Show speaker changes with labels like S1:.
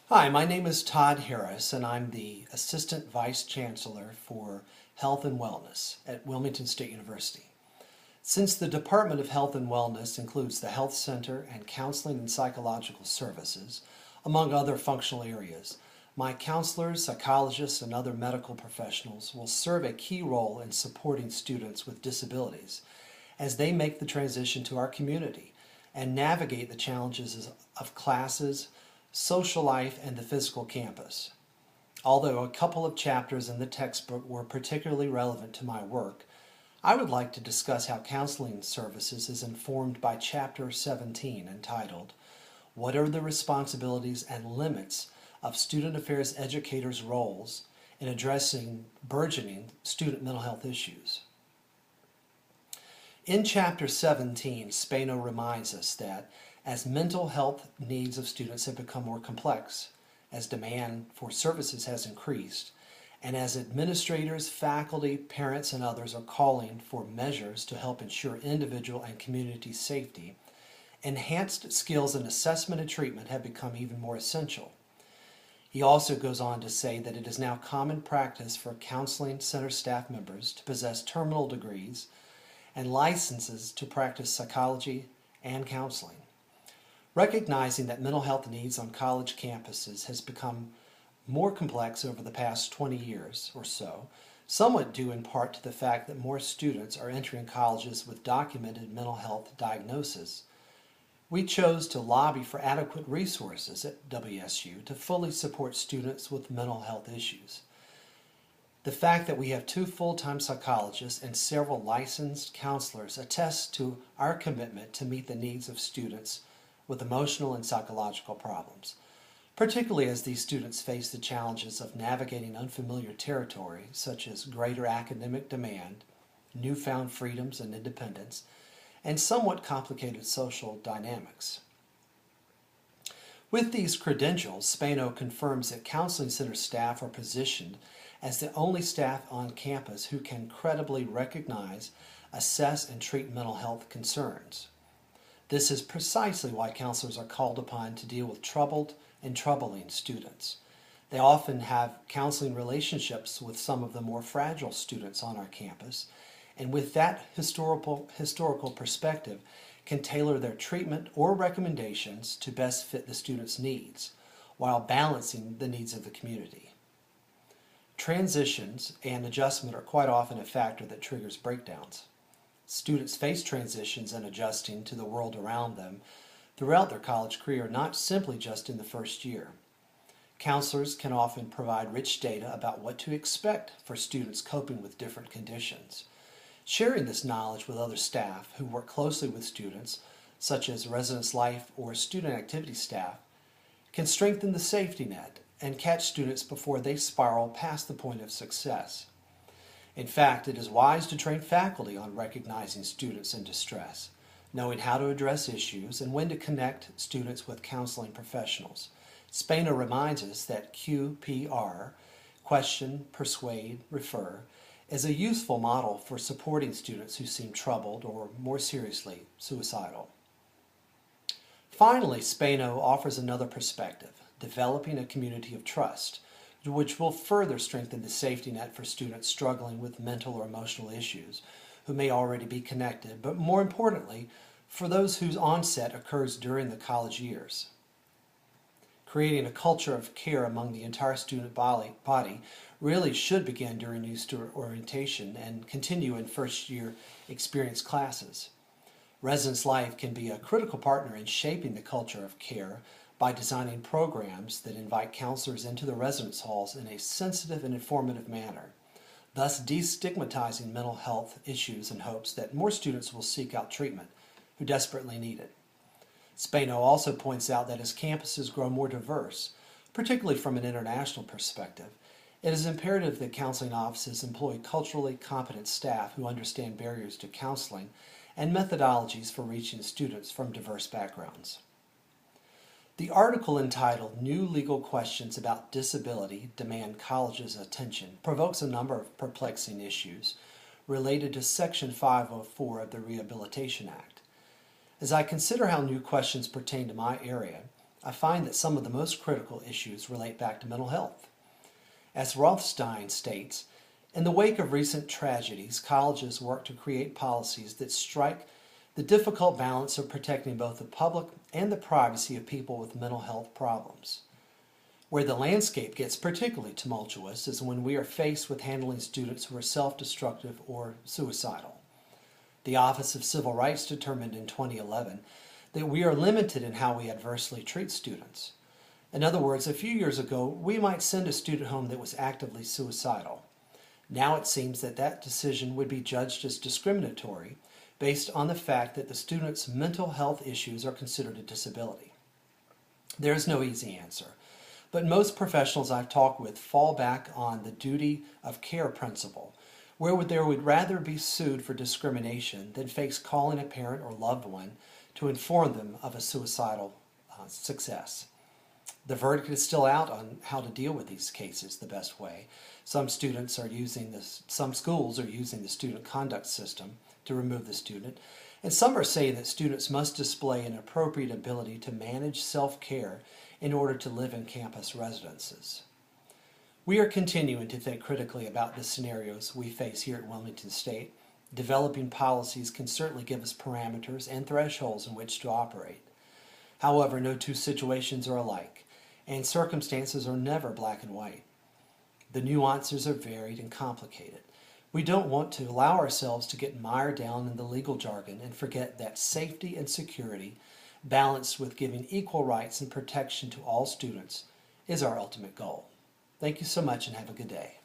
S1: Hi, my name is Todd Harris, and I'm the Assistant Vice Chancellor for Health and Wellness at Wilmington State University. Since the Department of Health and Wellness includes the Health Center and Counseling and Psychological Services, among other functional areas, my counselors, psychologists, and other medical professionals will serve a key role in supporting students with disabilities as they make the transition to our community and navigate the challenges of classes, social life, and the physical campus. Although a couple of chapters in the textbook were particularly relevant to my work, I would like to discuss how counseling services is informed by Chapter 17 entitled, What are the Responsibilities and Limits of Student Affairs Educators' Roles in Addressing Burgeoning Student Mental Health Issues? In Chapter 17, Spano reminds us that as mental health needs of students have become more complex, as demand for services has increased, and as administrators, faculty, parents, and others are calling for measures to help ensure individual and community safety, enhanced skills in assessment and treatment have become even more essential. He also goes on to say that it is now common practice for counseling center staff members to possess terminal degrees and licenses to practice psychology and counseling. Recognizing that mental health needs on college campuses has become more complex over the past 20 years or so, somewhat due in part to the fact that more students are entering colleges with documented mental health diagnoses, we chose to lobby for adequate resources at WSU to fully support students with mental health issues. The fact that we have 2 full-time psychologists and several licensed counselors attests to our commitment to meet the needs of students with emotional and psychological problems, particularly as these students face the challenges of navigating unfamiliar territory such as greater academic demand, newfound freedoms and independence, and somewhat complicated social dynamics. With these credentials, Spano confirms that counseling center staff are positioned as the only staff on campus who can credibly recognize, assess, and treat mental health concerns. This is precisely why counselors are called upon to deal with troubled and troubling students. They often have counseling relationships with some of the more fragile students on our campus, and with that historical perspective, can tailor their treatment or recommendations to best fit the student's needs, while balancing the needs of the community. Transitions and adjustment are quite often a factor that triggers breakdowns. Students face transitions and adjusting to the world around them throughout their college career, not simply just in the first year. Counselors can often provide rich data about what to expect for students coping with different conditions. Sharing this knowledge with other staff who work closely with students, such as residence life or student activity staff, can strengthen the safety net and catch students before they spiral past the point of success. In fact, it is wise to train faculty on recognizing students in distress, knowing how to address issues, and when to connect students with counseling professionals. Spano reminds us that QPR, question, persuade, refer, is a useful model for supporting students who seem troubled or, more seriously, suicidal. Finally, Spano offers another perspective, developing a community of trust, which will further strengthen the safety net for students struggling with mental or emotional issues who may already be connected, but more importantly, for those whose onset occurs during the college years. Creating a culture of care among the entire student body really should begin during new student orientation and continue in first-year experience classes. Residence life can be a critical partner in shaping the culture of care by designing programs that invite counselors into the residence halls in a sensitive and informative manner, thus destigmatizing mental health issues in hopes that more students will seek out treatment who desperately need it. Spano also points out that as campuses grow more diverse, particularly from an international perspective, it is imperative that counseling offices employ culturally competent staff who understand barriers to counseling and methodologies for reaching students from diverse backgrounds. The article entitled New Legal Questions About Disability Demand College's Attention provokes a number of perplexing issues related to Section 504 of the Rehabilitation Act. As I consider how new questions pertain to my area, I find that some of the most critical issues relate back to mental health. As Rothstein states, in the wake of recent tragedies, colleges work to create policies that strike the difficult balance of protecting both the public and the privacy of people with mental health problems. Where the landscape gets particularly tumultuous is when we are faced with handling students who are self-destructive or suicidal. The Office of Civil Rights determined in 2011 that we are limited in how we adversely treat students. In other words, a few years ago, we might send a student home that was actively suicidal. Now it seems that that decision would be judged as discriminatory based on the fact that the student's mental health issues are considered a disability. There is no easy answer, but most professionals I've talked with fall back on the duty of care principle, where there would rather be sued for discrimination than face calling a parent or loved one to inform them of a suicidal success. The verdict is still out on how to deal with these cases the best way. Some schools are using the student conduct system to remove the student, and some are saying that students must display an appropriate ability to manage self-care in order to live in campus residences. We are continuing to think critically about the scenarios we face here at Wilmington State. Developing policies can certainly give us parameters and thresholds in which to operate. However, no two situations are alike, and circumstances are never black and white. The nuances are varied and complicated. We don't want to allow ourselves to get mired down in the legal jargon and forget that safety and security, balanced with giving equal rights and protection to all students, is our ultimate goal. Thank you so much and have a good day.